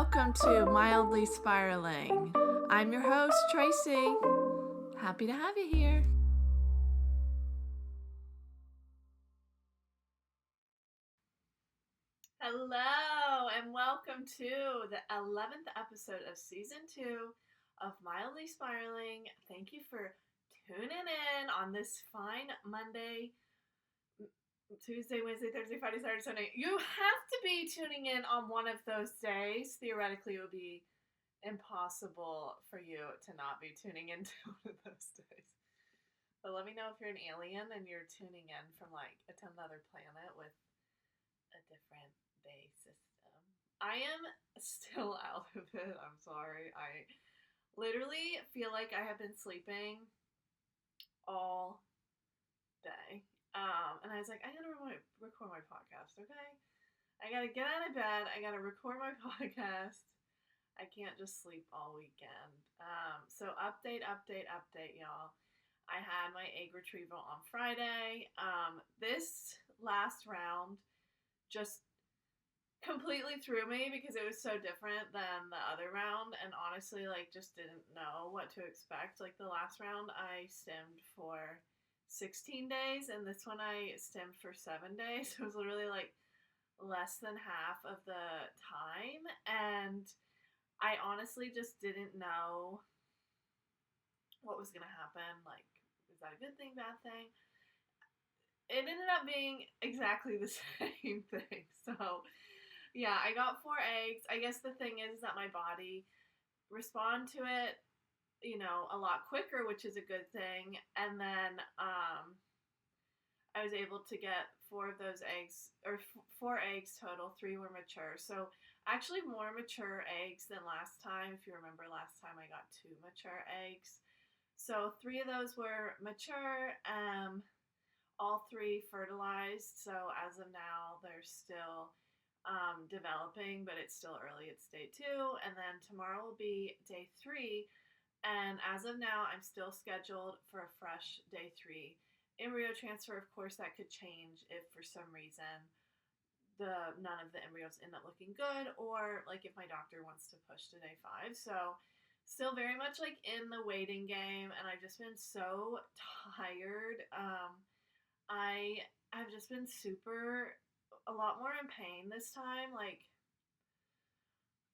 welcome to Mildly Spiraling. I'm your host, Tracy. Happy to have you here. Hello, and welcome to the 11th episode of Season 2 of Mildly Spiraling. Thank you for tuning in on this fine Monday, Tuesday, Wednesday, Thursday, Friday, Saturday, Sunday. You have to be tuning in on one of those days. Theoretically, it would be impossible for you to not be tuning into one of those days. But let me know if you're an alien and you're tuning in from like another planet with a different day system. I am still out of it. I'm sorry. I literally feel like I have been sleeping all day. And I was like, I gotta record my podcast, okay? I gotta get out of bed. I gotta record my podcast. I can't just sleep all weekend. So update, y'all. I had my egg retrieval on Friday. This last round just completely threw me because it was so different than the other round, and honestly, like, just didn't know what to expect. Like, the last round I stemmed for 16 days, and this one I stemmed for 7 days. So it was literally like less than half of the time, and I honestly just didn't know what was gonna happen. Like, is that a good thing, bad thing? It ended up being exactly the same thing. So yeah, I got 4 eggs. I guess the thing is that my body responded to it, a lot quicker, which is a good thing. And then I was able to get 4 of those eggs, or 4 eggs total. 3 were mature. So actually more mature eggs than last time. If you remember, last time I got 2 mature eggs. So 3 of those were mature. All 3 fertilized. So as of now, they're still developing, but it's still early. It's day 2. And then tomorrow will be day 3. And as of now, I'm still scheduled for a fresh day 3 embryo transfer. Of course, that could change if for some reason none of the embryos end up looking good, or like if my doctor wants to push to day 5. So still very much like in the waiting game, and I've just been so tired. I have just been a lot more in pain this time. Like,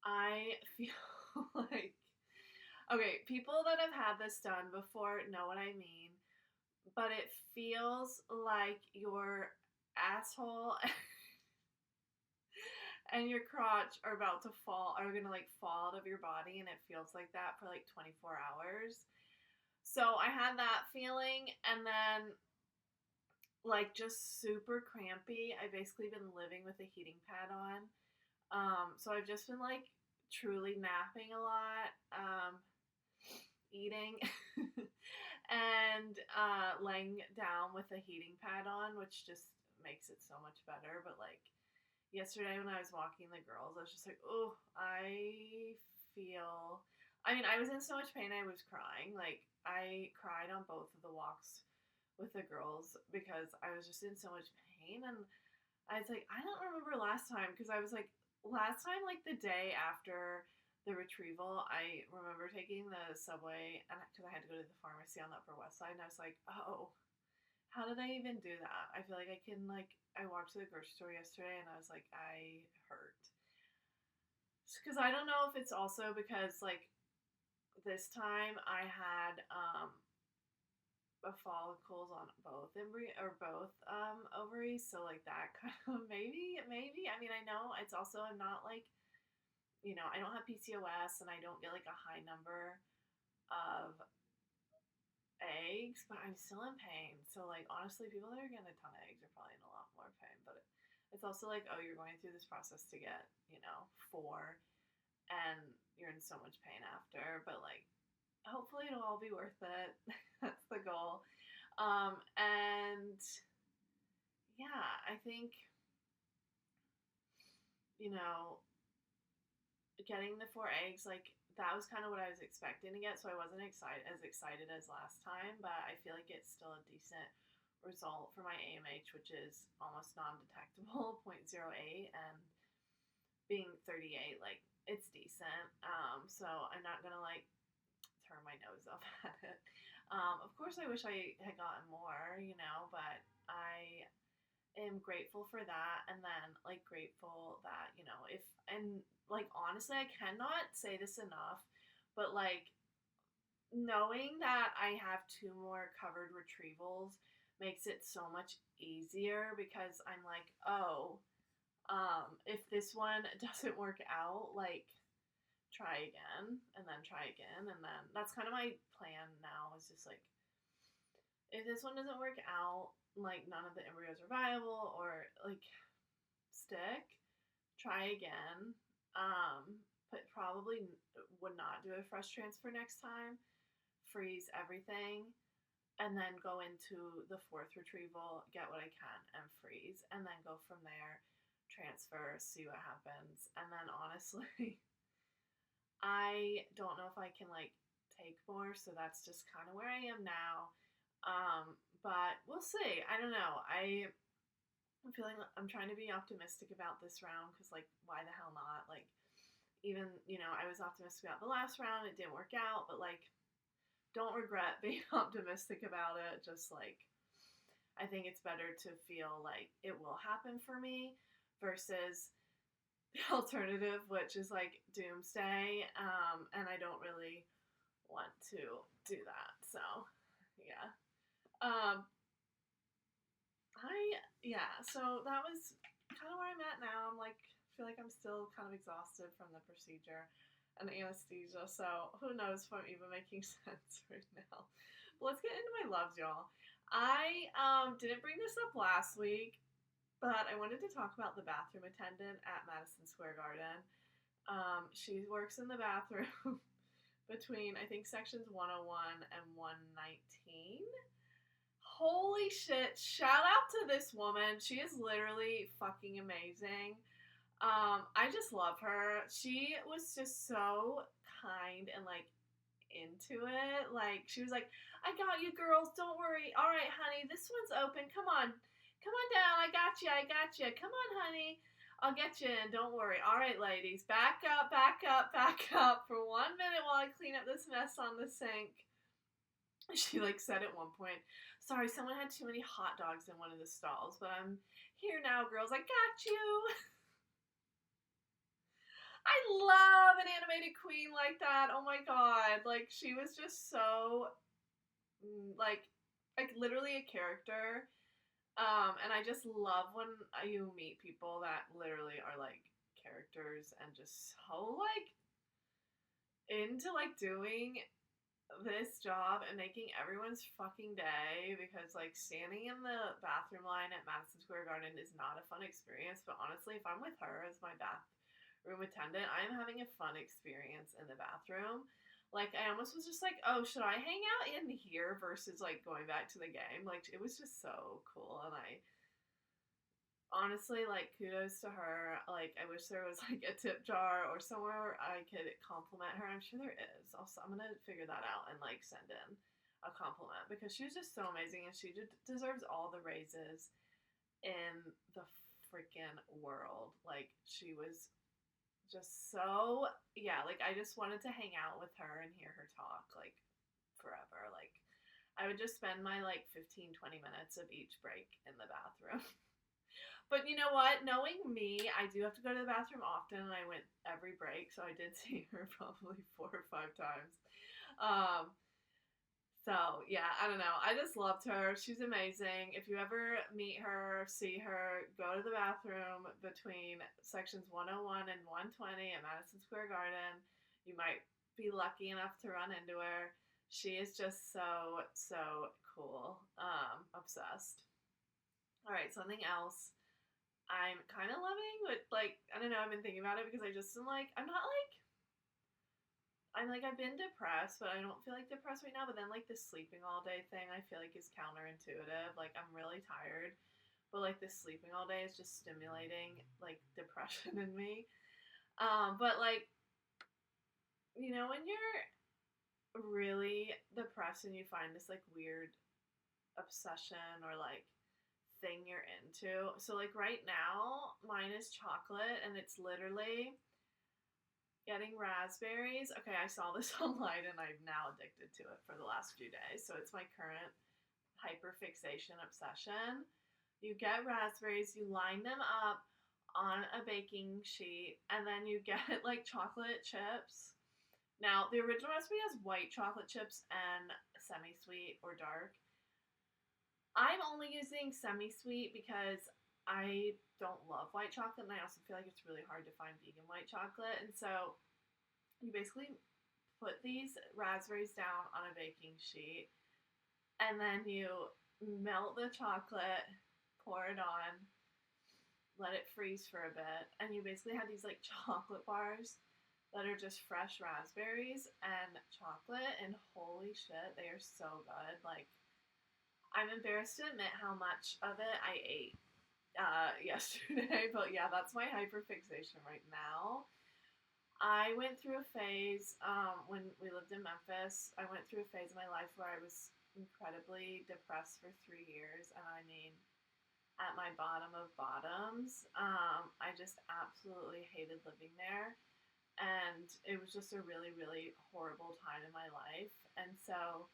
I feel like, okay, people that have had this done before know what I mean, but it feels like your asshole and your crotch are gonna like fall out of your body, and it feels like that for like 24 hours. So I had that feeling, and then like just super crampy. I've basically been living with a heating pad on. So I've just been like truly napping a lot, eating, and laying down with a heating pad on, which just makes it so much better. But like yesterday when I was walking the girls, I was just like, oh, I was in so much pain I was crying. Like, I cried on both of the walks with the girls because I was just in so much pain. And I was like, I don't remember last time, because I was like, last time, like the day after the retrieval, I remember taking the subway, and because I had to go to the pharmacy on the Upper West Side, and I was like, oh, how did I even do that? I feel like I walked to the grocery store yesterday, and I was like, I hurt. Because I don't know if it's also because, like, this time I had follicles on both ovaries, so like that kind of maybe. I mean, I know it's also, I'm not like, I don't have PCOS, and I don't get like a high number of eggs, but I'm still in pain. So like, honestly, people that are getting a ton of eggs are probably in a lot more pain. But it's also like, oh, you're going through this process to get 4, and you're in so much pain after. But like, hopefully it'll all be worth it. That's the goal. And yeah, I think, getting the 4 eggs, like, that was kind of what I was expecting to get. So I wasn't as excited as last time, but I feel like it's still a decent result for my AMH, which is almost non-detectable, 0.08, and being 38, like, it's decent. So I'm not gonna like turn my nose up at it. Of course, I wish I had gotten more, but I am grateful for that, and then like grateful that if and like honestly, I cannot say this enough, but like knowing that I have two more covered retrievals makes it so much easier because I'm like, oh, if this one doesn't work out, like try again and then try again, and then that's kind of my plan now, is just like if this one doesn't work out, like none of the embryos are viable or like stick, try again. But probably would not do a fresh transfer next time. Freeze everything, and then go into the fourth retrieval, get what I can, and freeze, and then go from there, transfer, see what happens. And then honestly, I don't know if I can like take more, so that's just kind of where I am now. But we'll see. I don't know. I'm feeling I'm trying to be optimistic about this round because like why the hell not? Like even I was optimistic about the last round. It didn't work out, but like don't regret being optimistic about it. Just like I think it's better to feel like it will happen for me versus the alternative, which is like doomsday. And I don't really want to do that. So yeah. Um, so that was kind of where I'm at now. I'm like, feel like I'm still kind of exhausted from the procedure and anesthesia, so who knows if I'm even making sense right now. But let's get into my loves, y'all. I didn't bring this up last week, but I wanted to talk about the bathroom attendant at Madison Square Garden. She works in the bathroom between, I think, sections 101 and 119. Holy shit, shout out to this woman. She is literally fucking amazing. I just love her. She was just so kind and like into it. Like she was like, I got you girls, don't worry. All right, honey, this one's open. Come on down. I got you. Come on, honey. I'll get you in. Don't worry. All right, ladies, back up for 1 minute while I clean up this mess on the sink. She like said at one point, sorry, someone had too many hot dogs in one of the stalls, but I'm here now, girls. I got you. I love an animated queen like that. Oh my god. Like she was just so like literally a character. And I just love when you meet people that literally are like characters and just so like into like doing this job and making everyone's fucking day, because like standing in the bathroom line at Madison Square Garden is not a fun experience, but honestly if I'm with her as my bathroom attendant, I'm having a fun experience in the bathroom. Like I almost was just like, oh, should I hang out in here versus like going back to the game? Like it was just so cool, and I honestly, like, kudos to her. Like, I wish there was, like, a tip jar or somewhere I could compliment her. I'm sure there is. Also, I'm gonna figure that out and, like, send in a compliment because she was just so amazing, and she deserves all the raises in the freaking world. Like, she was just so, yeah, like, I just wanted to hang out with her and hear her talk, like, forever. Like, I would just spend my, like, 15-20 minutes of each break in the bathroom. But you know what? Knowing me, I do have to go to the bathroom often, and I went every break, so I did see her probably 4 or 5 times. So yeah, I don't know. I just loved her. She's amazing. If you ever meet her, see her, go to the bathroom between sections 101 and 120 at Madison Square Garden. You might be lucky enough to run into her. She is just so, so cool. Obsessed. All right, something else I'm kind of loving, but like, I don't know, I've been thinking about it because I just am like, I'm like, I've been depressed, but I don't feel like depressed right now. But then like this sleeping all day thing, I feel like is counterintuitive. Like I'm really tired, but like this sleeping all day is just stimulating like depression in me. But like, when you're really depressed and you find this like weird obsession or like thing you're into. So like right now, mine is chocolate, and it's literally Getting raspberries. Okay, I saw this online and I'm now addicted to it for the last few days. So it's my current hyperfixation obsession. You get raspberries, you line them up on a baking sheet, and then you get like chocolate chips. Now, the original recipe has white chocolate chips and semi sweet or dark. I'm only using semi sweet because I don't love white chocolate, and I also feel like it's really hard to find vegan white chocolate. And so you basically put these raspberries down on a baking sheet, and then you melt the chocolate, pour it on, let it freeze for a bit, and you basically have these like chocolate bars that are just fresh raspberries and chocolate, and holy shit, they are so good. Like, I'm embarrassed to admit how much of it I ate yesterday, but yeah, that's my hyperfixation right now. I went through a phase when we lived in Memphis. I went through a phase in my life where I was incredibly depressed for 3 years, and I mean, at my bottom of bottoms. I just absolutely hated living there, and it was just a really, really horrible time in my life. And so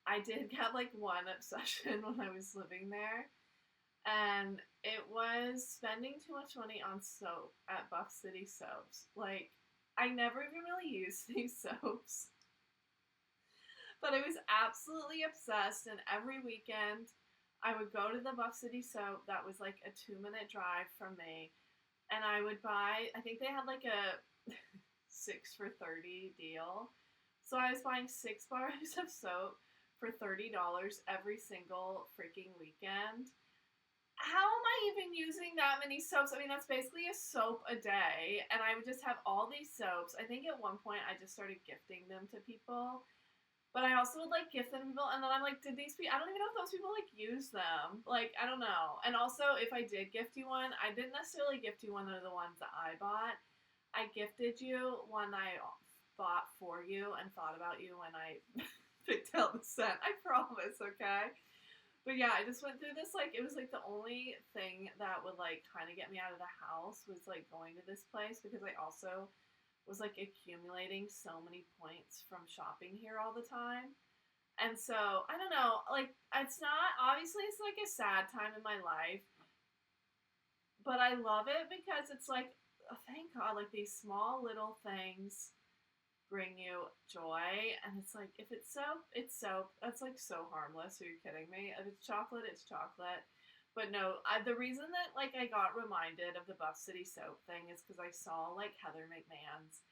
I did have like one obsession when I was living there, and it was spending too much money on soap at Buff City Soaps. Like, I never even really used these soaps, but I was absolutely obsessed, and every weekend I would go to the Buff City Soap that was like a 2-minute drive from me, and I would buy, I think they had like a 6 for 30 deal. So I was buying 6 bars of soap for $30 every single freaking weekend. How am I even using that many soaps? I mean, that's basically a soap a day, and I would just have all these soaps. I think at one point I just started gifting them to people, but I also would like gift them to people, and then I'm like, did these people? I don't even know if those people like use them. Like, I don't know. And also, if I did gift you one, I didn't necessarily gift you one of the ones that I bought. I gifted you one I bought for you and thought about you when I picked out the scent. I promise, okay? But yeah, I just went through this, like, it was like the only thing that would like kind of get me out of the house was like going to this place, because I also was like accumulating so many points from shopping here all the time. And so, I don't know, like, it's not, obviously, it's like a sad time in my life, but I love it because it's like, oh, thank God, like these small little things bring you joy. And it's like, if it's soap, it's soap. That's like so harmless. Are you kidding me? If it's chocolate, it's chocolate. But no, the reason that like I got reminded of the Buff City soap thing is because I saw like Heather McMahon's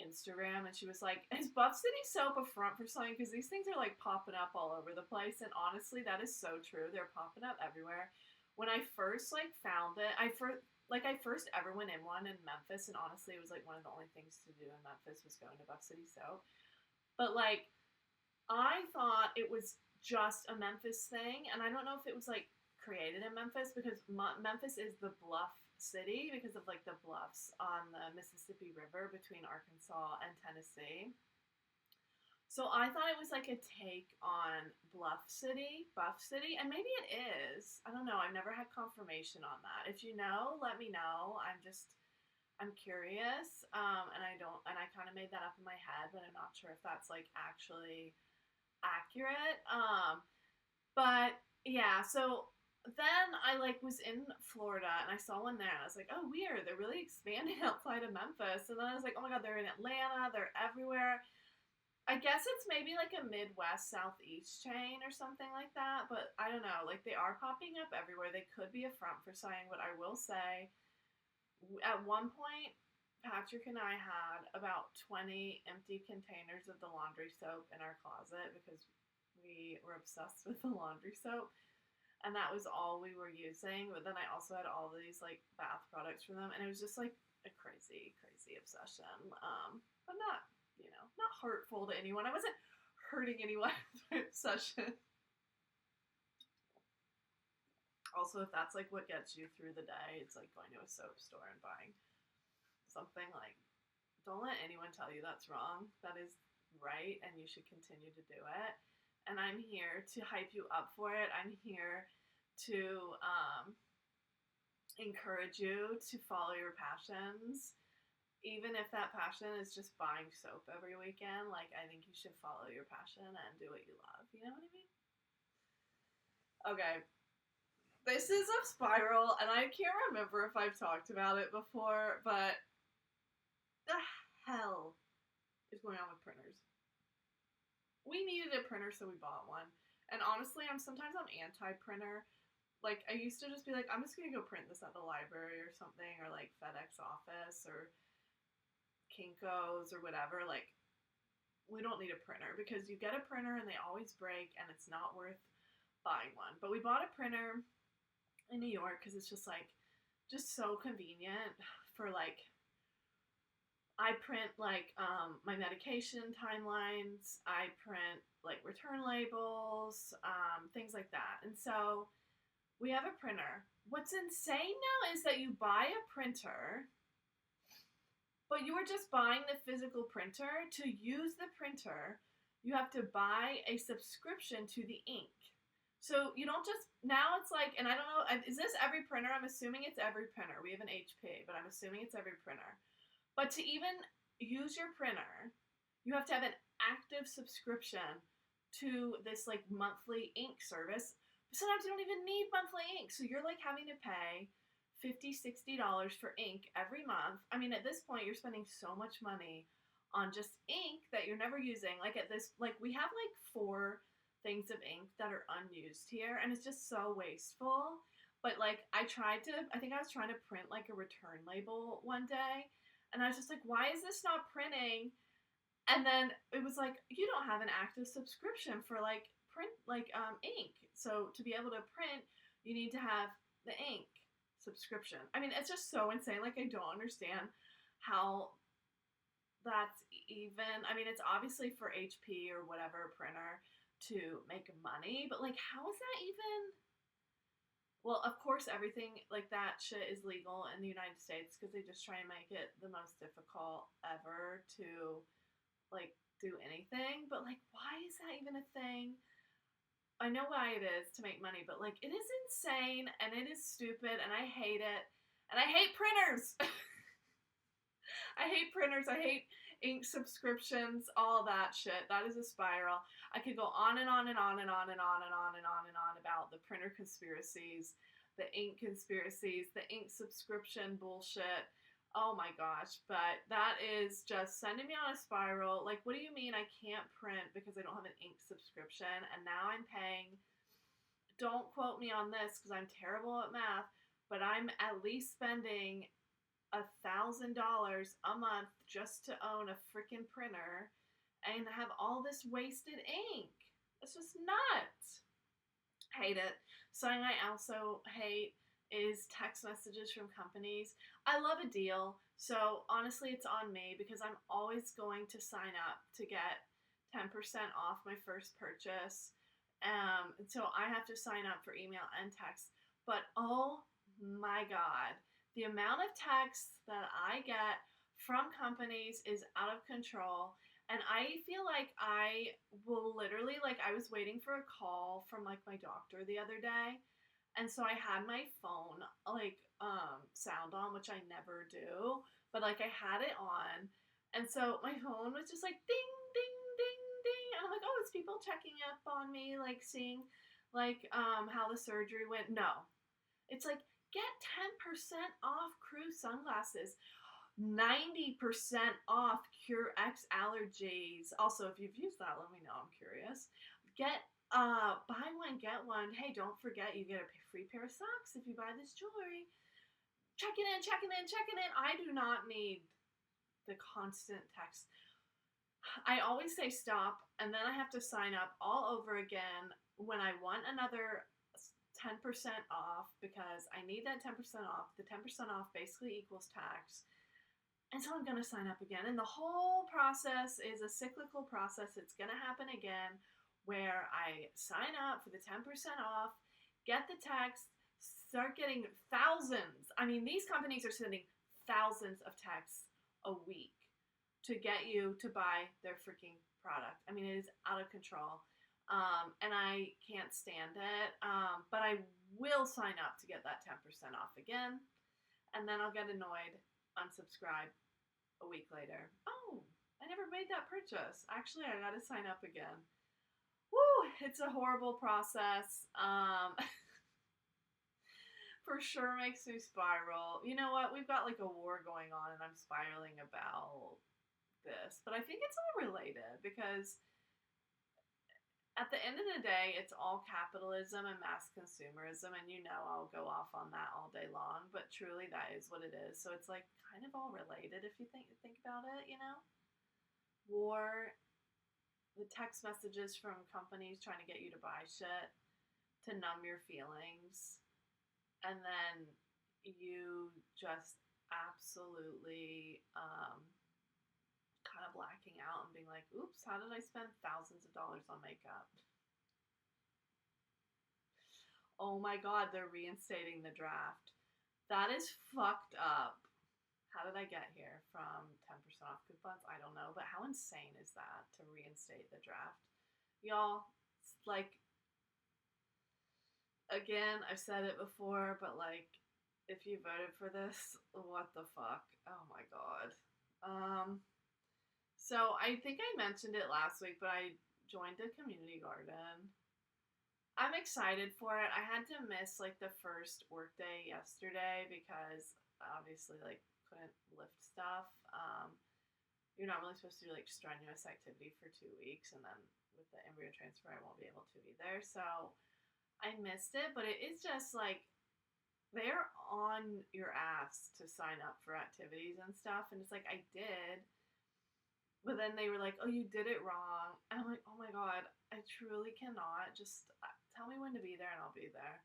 Instagram, and she was like, "Is Buff City soap a front for something? Because these things are like popping up all over the place." And honestly, that is so true. They're popping up everywhere. When I first like found it, I first ever went in one in Memphis, and honestly, it was like one of the only things to do in Memphis was going to Buff City soap. But like, I thought it was just a Memphis thing, and I don't know if it was like created in Memphis, because Memphis is the bluff city because of like the bluffs on the Mississippi River between Arkansas and Tennessee. So I thought it was like a take on Buff City, and maybe it is. I don't know. I've never had confirmation on that. If you know, let me know. I'm curious, and I kind of made that up in my head, but I'm not sure if that's like actually accurate. But yeah, so then I like was in Florida and I saw one there and I was like, oh weird, they're really expanding outside of Memphis. And then I was like, oh my god, they're in Atlanta, they're everywhere. I guess it's maybe like a Midwest Southeast chain or something like that, but I don't know. Like, they are popping up everywhere. They could be a front for something, but I will say, at one point, Patrick and I had about 20 empty containers of the laundry soap in our closet because we were obsessed with the laundry soap, and that was all we were using. But then I also had all these like bath products from them, and it was just like a crazy, crazy obsession. But not, not hurtful to anyone. I wasn't hurting anyone with my obsession. Also, if that's like what gets you through the day, it's like going to a soap store and buying something. Like, don't let anyone tell you that's wrong. That is right, and you should continue to do it. And I'm here to hype you up for it. I'm here to encourage you to follow your passions. even if that passion is just buying soap every weekend, like, I think you should follow your passion and do what you love. You know what I mean? Okay. This is a spiral, and I can't remember if I've talked about it before, but the hell is going on with printers? We needed a printer, so we bought one. And honestly, I'm anti-printer. Like, I used to just be like, I'm just gonna go print this at the library or something, or like FedEx office or Kinko's or whatever. Like, we don't need a printer because you get a printer and they always break and it's not worth buying one. But we bought a printer in New York because it's just like, just so convenient for like, I print like my medication timelines, I print like return labels, things like that. And so we have a printer. What's insane now is that you buy a printer, but you are just buying the physical printer. To use the printer, you have to buy a subscription to the ink. So you don't just, now it's like, and I don't know, is this every printer? I'm assuming it's every printer. We have an HP, but I'm assuming it's every printer. But to even use your printer, you have to have an active subscription to this like monthly ink service. But sometimes you don't even need monthly ink. So you're like having to pay $50, $60 for ink every month. I mean, at this point, you're spending so much money on just ink that you're never using. Like at this, like we have like 4 things of ink that are unused here, and it's just so wasteful. But like I think I was trying to print like a return label one day, and I was just like, why is this not printing? And then it was like, you don't have an active subscription for like print, like ink. So to be able to print, you need to have the ink subscription. I mean, it's just so insane. Like, I don't understand how that's even, I mean, it's obviously for HP or whatever printer to make money, but like, how is that even? Well, of course, everything like that shit is legal in the United States because they just try and make it the most difficult ever to, like, do anything. But, like, why is that even a thing? I know why it is to make money, but, like, it is insane and it is stupid and I hate it. And I hate printers! I hate printers. I hate ink subscriptions, all that shit. That is a spiral. I could go on and on and on and on and on and on and on and on about the printer conspiracies, the ink conspiracies, the ink subscription bullshit. Oh my gosh. But that is just sending me on a spiral. Like, what do you mean I can't print because I don't have an ink subscription? And now I'm paying, don't quote me on this because I'm terrible at math, but I'm at least spending $1,000 a month just to own a freaking printer and have all this wasted ink. It's just nuts. Hate it. Something I also hate is text messages from companies. I love a deal, so honestly it's on me because I'm always going to sign up to get 10% off my first purchase. So I have to sign up for email and text. But oh my god, the amount of texts that I get from companies is out of control. And I feel like I will literally, like, I was waiting for a call from, like, my doctor the other day. And so I had my phone, like, sound on, which I never do. But, like, I had it on. And so my phone was just like, ding, ding, ding, ding. And I'm like, oh, it's people checking up on me, like, seeing, like, how the surgery went. No. It's like, get 10% off Crew sunglasses. 90% off Cure X allergies. Also, if you've used that, let me know. I'm curious. Get buy one, get one. Hey, don't forget you get a free pair of socks if you buy this jewelry. Check it in, check it in, check it in. I do not need the constant text. I always say stop, and then I have to sign up all over again when I want another 10% off because I need that 10% off. The 10% off basically equals tax. And so I'm going to sign up again. And the whole process is a cyclical process. It's going to happen again where I sign up for the 10% off, get the text, start getting thousands. I mean, these companies are sending thousands of texts a week to get you to buy their freaking product. I mean, it is out of control. And I can't stand it. But I will sign up to get that 10% off again. And then I'll get annoyed, unsubscribe, a week later. Oh, I never made that purchase. Actually, I gotta sign up again. Woo! It's a horrible process. For sure makes me spiral. You know what? We've got like a war going on, and I'm spiraling about this. But I think it's all related because at the end of the day, it's all capitalism and mass consumerism, and I'll go off on that all day long. But truly, that is what it is. So it's like kind of all related if you think about it. War, the text messages from companies trying to get you to buy shit to numb your feelings, and then you just absolutely kind of blacking out and being like, oops, how did I spend thousands of dollars on makeup? Oh my god, they're reinstating the draft. That is fucked up. How did I get here from 10% off coupons? I don't know, but how insane is that to reinstate the draft? Y'all, like, again, I've said it before, but like, if you voted for this, what the fuck? Oh my god. So I think I mentioned it last week, but I joined a community garden. I'm excited for it. I had to miss like the first workday yesterday because obviously like couldn't lift stuff. You're not really supposed to do like strenuous activity for 2 weeks, and then with the embryo transfer, I won't be able to either. So I missed it, but it is just like they're on your ass to sign up for activities and stuff, and it's like I did, but then they were like, "Oh, you did it wrong," and I'm like, "Oh my god, I truly cannot. Just tell me when to be there, and I'll be there."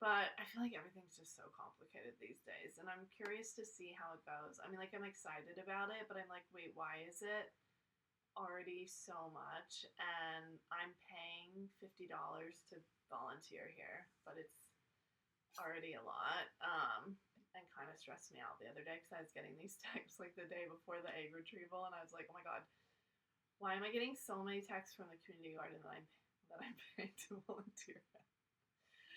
But I feel like everything's just so complicated these days, and I'm curious to see how it goes. I mean, like I'm excited about it, but I'm like, wait, why is it already so much? And I'm paying $50 to volunteer here, but it's already a lot. And kind of stressed me out the other day because I was getting these texts like the day before the egg retrieval, and I was like, oh my god, why am I getting so many texts from the community garden that I'm paying to volunteer?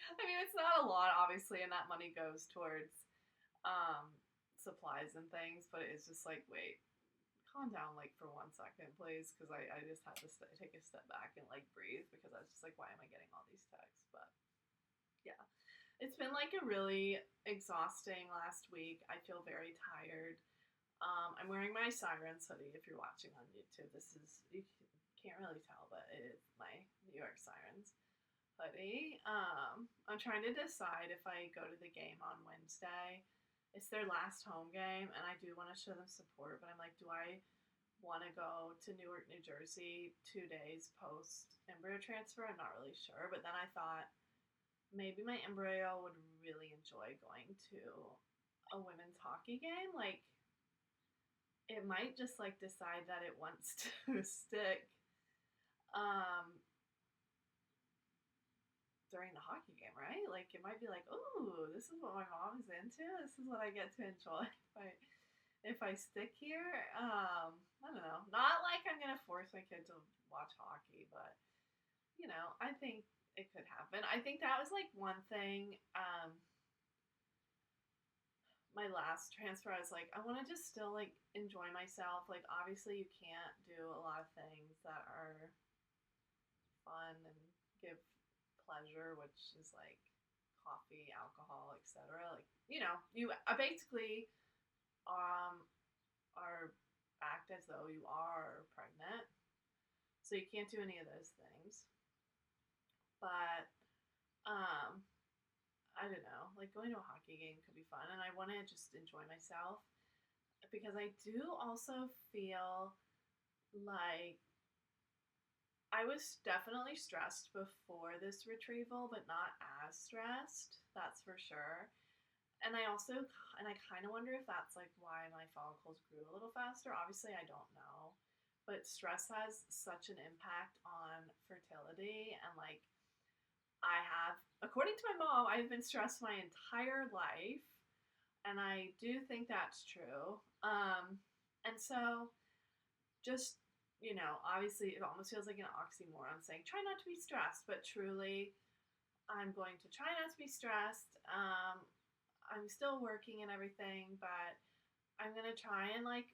I mean, it's not a lot, obviously, and that money goes towards supplies and things, but it's just like, wait, calm down, like, for 1 second, please, because I just had to take a step back and, like, breathe, because I was just like, why am I getting all these texts? But, yeah. It's been, like, a really exhausting last week. I feel very tired. I'm wearing my Sirens hoodie, if you're watching on YouTube. You can't really tell, but it is my New York Sirens hoodie. I'm trying to decide if I go to the game on Wednesday. It's their last home game, and I do want to show them support, but I'm like, do I want to go to Newark, New Jersey 2 days post embryo transfer? I'm not really sure, but then I thought maybe my embryo would really enjoy going to a women's hockey game. Like, it might just like decide that it wants to stick during the hockey game, right? Like, it might be like, ooh, this is what my mom is into. This is what I get to enjoy if I stick here. I don't know. Not like I'm gonna force my kid to watch hockey, but I think it could happen. I think that was like one thing. My last transfer, I was like, I want to just still like enjoy myself. Like, obviously, you can't do a lot of things that are fun and give pleasure, which is like coffee, alcohol, etc. Like, you basically are act as though you are pregnant, so you can't do any of those things. But I don't know, like going to a hockey game could be fun, and I want to just enjoy myself because I do also feel like I was definitely stressed before this retrieval, but not as stressed, that's for sure. And I kind of wonder if that's like why my follicles grew a little faster. Obviously, I don't know, but stress has such an impact on fertility, and like according to my mom, I've been stressed my entire life, and I do think that's true. And so just, obviously it almost feels like an oxymoron saying try not to be stressed, but truly I'm going to try not to be stressed. I'm still working and everything, but I'm going to try and like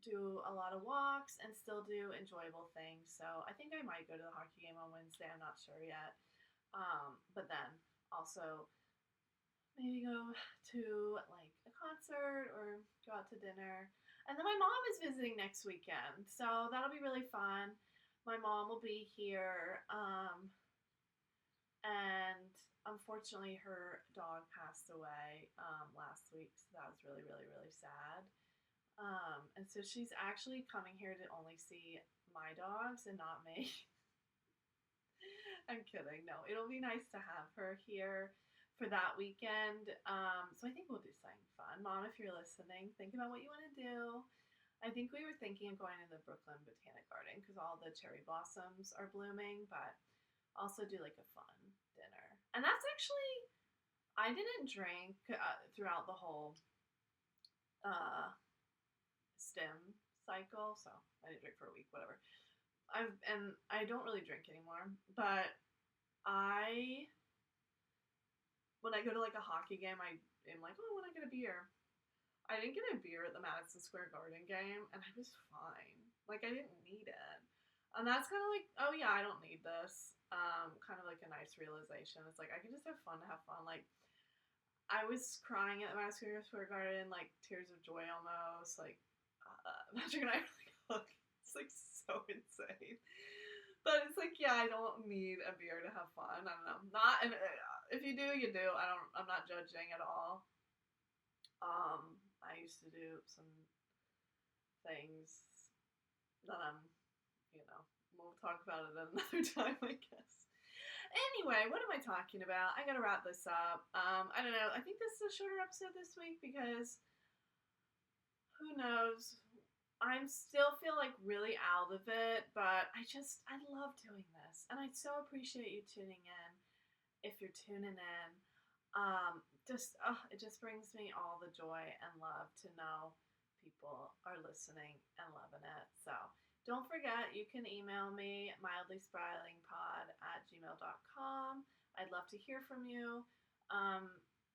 do a lot of walks and still do enjoyable things. So I think I might go to the hockey game on Wednesday. I'm not sure yet. But then also maybe go to like a concert or go out to dinner. And then my mom is visiting next weekend, so that'll be really fun. My mom will be here, and unfortunately, her dog passed away last week, so that was really, really, really sad. And so she's actually coming here to only see my dogs and not me. I'm kidding. No, it'll be nice to have her here for that weekend. So I think we'll do something fun. Mom, if you're listening, think about what you want to do. I think we were thinking of going to the Brooklyn Botanic Garden because all the cherry blossoms are blooming, but also do like a fun dinner. And that's actually, I didn't drink throughout the whole uh, stem cycle, so I didn't drink for a week, whatever. I don't really drink anymore, but I when I go to like a hockey game, I am like, oh, when I get a beer. I didn't get a beer at the Madison Square Garden game, and I was fine. Like I didn't need it, and that's kind of like, oh yeah, I don't need this. Kind of like a nice realization. It's like I can just have fun to have fun. Like I was crying at the Madison Square Garden, like tears of joy almost. Like Patrick and I were like, look, it's like so insane. But it's like, yeah, I don't need a beer to have fun. I don't know. Not, and if you do, you do. I'm not judging at all. I used to do some things that we'll talk about it another time, I guess. Anyway, what am I talking about? I gotta wrap this up. I don't know. I think this is a shorter episode this week because who knows? I still feel like really out of it, but I love doing this. And I so appreciate you tuning in if you're tuning in. It just brings me all the joy and love to know people are listening and loving it. So don't forget, you can email me mildlyspiralingpod@gmail.com. I'd love to hear from you.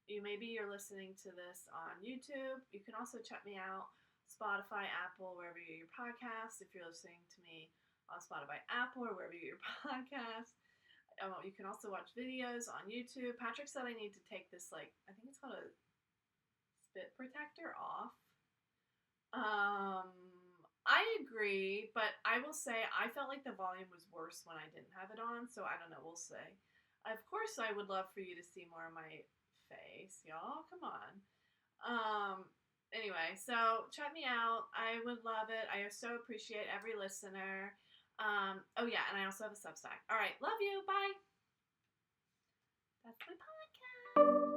Maybe you're listening to this on YouTube. You can also check me out Spotify, Apple, wherever you get your podcasts. If you're listening to me on Spotify, Apple, or wherever you get your podcasts. You can also watch videos on YouTube. Patrick said I need to take this, I think it's called a spit protector off. I agree, but I will say I felt like the volume was worse when I didn't have it on, so I don't know, we'll see. Of course, I would love for you to see more of my face, y'all. Come on. Anyway, so check me out. I would love it. I so appreciate every listener. Oh yeah, and I also have a Substack. All right, love you. Bye. That's my podcast.